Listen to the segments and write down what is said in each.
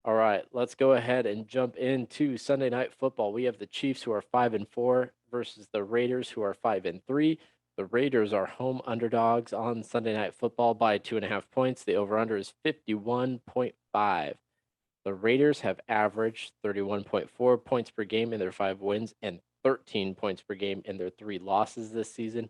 All right, let's go ahead and jump into Sunday Night Football. We have the Chiefs, who are 5-4, versus the Raiders, who are 5-3. The Raiders are home underdogs on Sunday Night Football by 2.5 points. The over/under is 51.5. The Raiders have averaged 31.4 points per game in their 5 wins and 13 points per game in their 3 losses this season.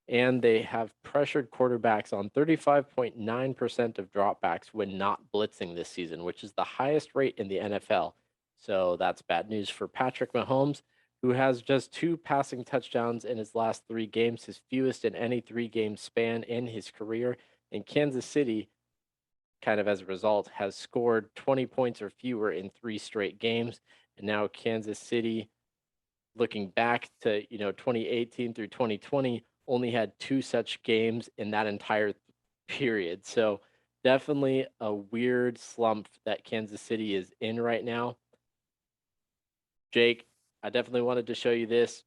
And they have pressured quarterbacks on 35.9% of dropbacks when not blitzing this season, which is the highest rate in the NFL. So that's bad news for Patrick Mahomes, who has just 2 passing touchdowns in his last 3 games, his fewest in any 3 game span in his career. And Kansas City, kind of as a result, has scored 20 points or fewer in 3 straight games. And now Kansas City, looking back to 2018 through 2020, only had 2 such games in that entire period. So definitely a weird slump that Kansas City is in right now. Jake, I definitely wanted to show you this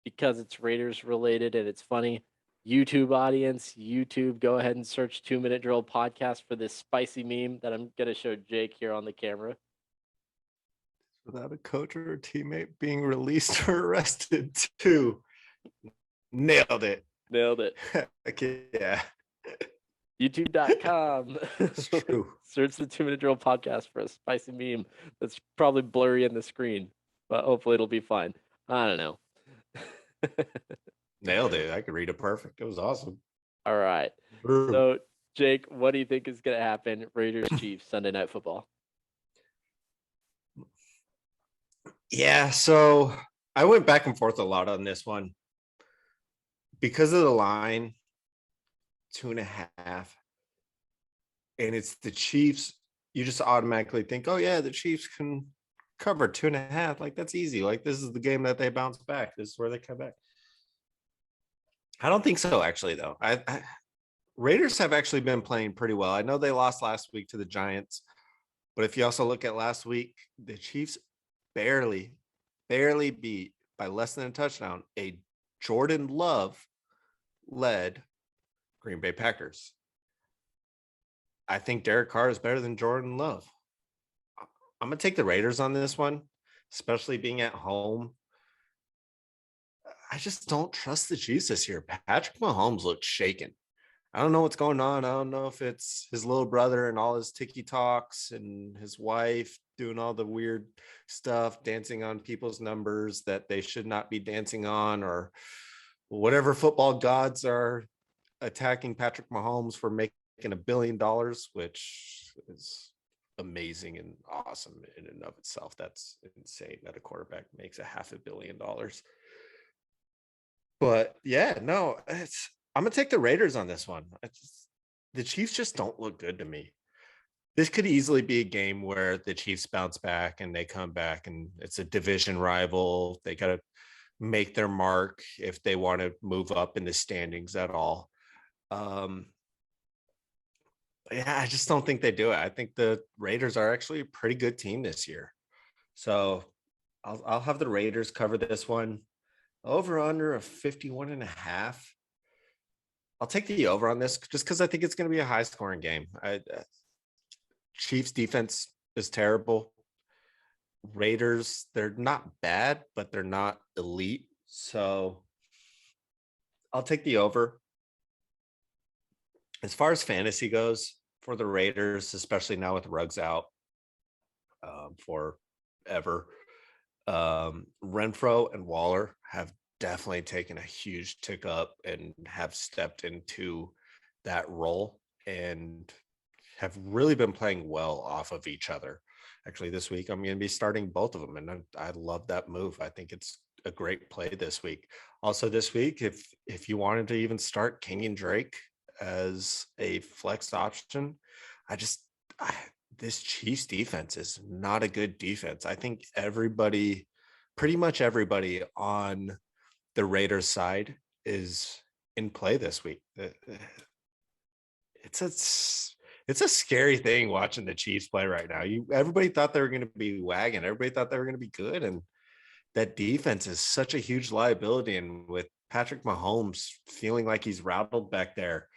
because it's Raiders related and it's funny. YouTube audience, YouTube, go ahead and search 2 Minute Drill podcast for this spicy meme that I'm going to show Jake here on the camera. Without a coach or a teammate being released or arrested too. Nailed it. Nailed it. Okay, yeah. YouTube.com. It's true. Search the 2 Minute Drill podcast for a spicy meme that's probably blurry in the screen, but hopefully it'll be fine. I don't know. Nailed it. I could read it perfect. It was awesome. All right. So, Jake, what do you think is going to happen? Raiders Chiefs Sunday Night Football. Yeah, so I went back and forth a lot on this one because of the line, 2.5, and it's the Chiefs. You just automatically think, oh yeah, the Chiefs can cover 2.5. Like, that's easy. Like, this is the game that they bounce back. This is where they come back. I don't think so, actually, though. Raiders have actually been playing pretty well. I know they lost last week to the Giants, but if you also look at last week, the Chiefs barely beat by less than a touchdown a Jordan Love led Green Bay Packers. I think Derek Carr is better than Jordan Love. I'm going to take the Raiders on this one, especially being at home. I just don't trust the Chiefs this year. Patrick Mahomes looks shaken. I don't know what's going on. I don't know if it's his little brother and all his tiki talks and his wife doing all the weird stuff, dancing on people's numbers that they should not be dancing on, or whatever football gods are attacking Patrick Mahomes for making $1 billion, which is amazing and awesome in and of itself. That's insane that a quarterback makes $500 million. But yeah, no, I'm going to take the Raiders on this one. The Chiefs just don't look good to me. This could easily be a game where the Chiefs bounce back and they come back and it's a division rival. They got to make their mark if they want to move up in the standings at all. Yeah, I just don't think they do it. I think the Raiders are actually a pretty good team this year. So I'll have the Raiders cover this one. Over under of 51.5. I'll take the over on this just because I think it's going to be a high scoring game. Chiefs defense is terrible. Raiders, they're not bad, but they're not elite. So I'll take the over. As far as fantasy goes for the Raiders, especially now with Ruggs out forever, Renfro and Waller have definitely taken a huge tick up and have stepped into that role and have really been playing well off of each other. Actually, this week I'm going to be starting both of them, and I love that move. I think it's a great play this week. Also, this week, if you wanted to even start Kenyon Drake as a flex option, this Chiefs defense is not a good defense. I think pretty much everybody on the Raiders side is in play this week. It's a scary thing watching the Chiefs play right now. Everybody thought they were going to be wagging. Everybody thought they were going to be good. And that defense is such a huge liability. And with Patrick Mahomes feeling like he's rattled back there,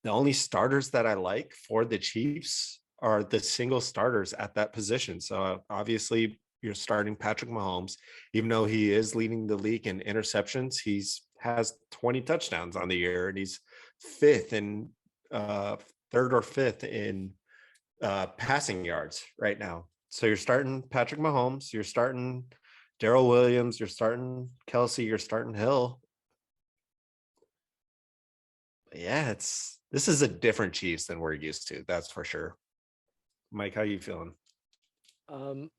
the only starters that I like for the Chiefs are the single starters at that position. So obviously, you're starting Patrick Mahomes, even though he is leading the league in interceptions. He's has 20 touchdowns on the year, and he's fifth and third or fifth in passing yards right now. So you're starting Patrick Mahomes, you're starting Darrell Williams, you're starting Kelsey, you're starting Hill. Yeah, this is a different Chiefs than we're used to. That's for sure. Mike, how you feeling? M-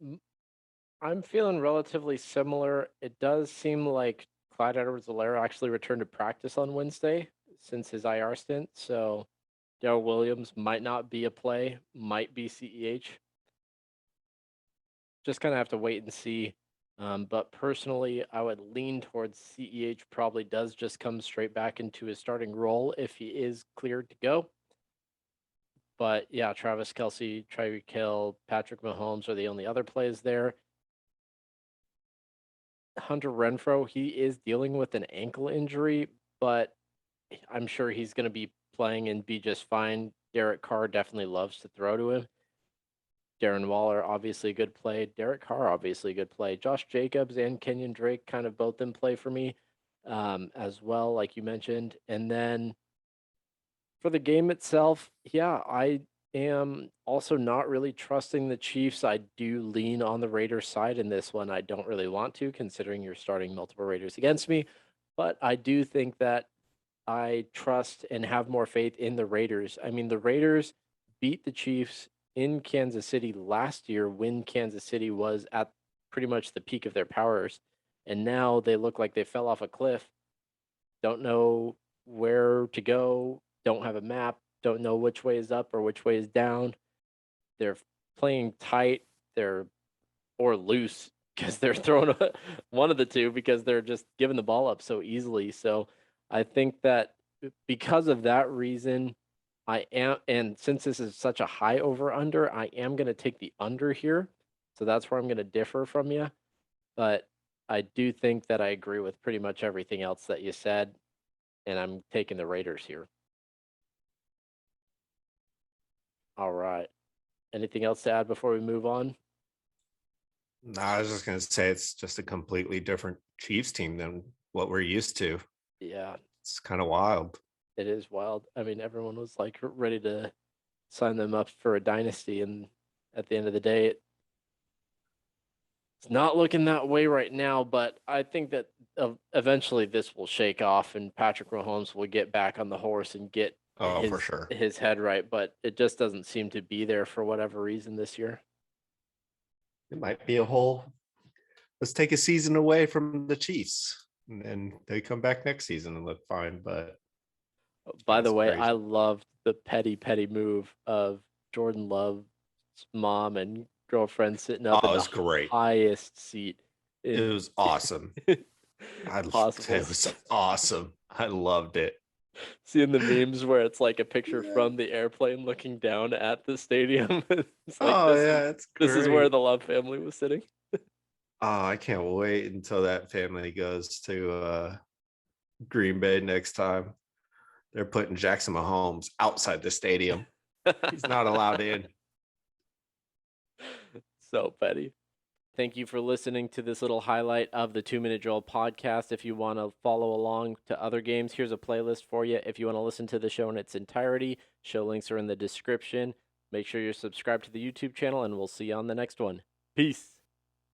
I'm feeling relatively similar. It does seem like Clyde Edwards-Helaire actually returned to practice on Wednesday since his IR stint. So Darrell Williams might not be a play, might be CEH. Just kind of have to wait and see. But personally, I would lean towards CEH probably does just come straight back into his starting role if he is cleared to go. But yeah, Travis Kelsey, Tyreek Hill, Patrick Mahomes are the only other plays there. Hunter Renfrow, he is dealing with an ankle injury, but I'm sure he's going to be playing and be just fine. Derek Carr definitely loves to throw to him. Darren Waller, obviously a good play. Derek Carr, obviously a good play. Josh Jacobs and Kenyon Drake kind of both in play for me as well, like you mentioned. And then for the game itself, yeah, I am also not really trusting the Chiefs. I do lean on the Raiders side in this one. I don't really want to, considering you're starting multiple Raiders against me. But I do think that I trust and have more faith in the Raiders. I mean, the Raiders beat the Chiefs in Kansas City last year when Kansas City was at pretty much the peak of their powers. And now they look like they fell off a cliff, don't know where to go, don't have a map, don't know which way is up or which way is down. They're playing tight, they're or loose because they're throwing one of the two because they're just giving the ball up so easily. So I think that because of that reason, I am, and since this is such a high over under, I am going to take the under here. So that's where I'm going to differ from you. But I do think that I agree with pretty much everything else that you said, and I'm taking the Raiders here. All right. Anything else to add before we move on? No, I was just gonna say it's just a completely different Chiefs team than what we're used to. Yeah, It's kind of wild. it is wild. I mean, everyone was like ready to sign them up for a dynasty, and at the end of the day, it's not looking that way right now. But I think that eventually this will shake off, and Patrick Mahomes will get back on the horse and get Oh, for sure. his head right. But it just doesn't seem to be there for whatever reason this year. It might be a whole let's take a season away from the Chiefs. And then they come back next season and look fine. But By the that's way, I crazy. loved the petty move of Jordan Love's mom and girlfriend sitting up Oh, in it the was great. highest seat It in was awesome. possible. It was awesome. I loved it. Seeing the memes where it's like a picture from the airplane looking down at the stadium. It's like Oh yeah, it's this is where great. the Love family was sitting. Oh, I can't wait until that family goes to Green Bay next time. They're putting Jackson Mahomes outside the stadium. He's not allowed in. So petty. Thank you for listening to this little highlight of the 2 Minute Drill podcast. If you want to follow along to other games, here's a playlist for you. If you want to listen to the show in its entirety, show links are in the description. Make sure you're subscribed to the YouTube channel, and we'll see you on the next one. Peace.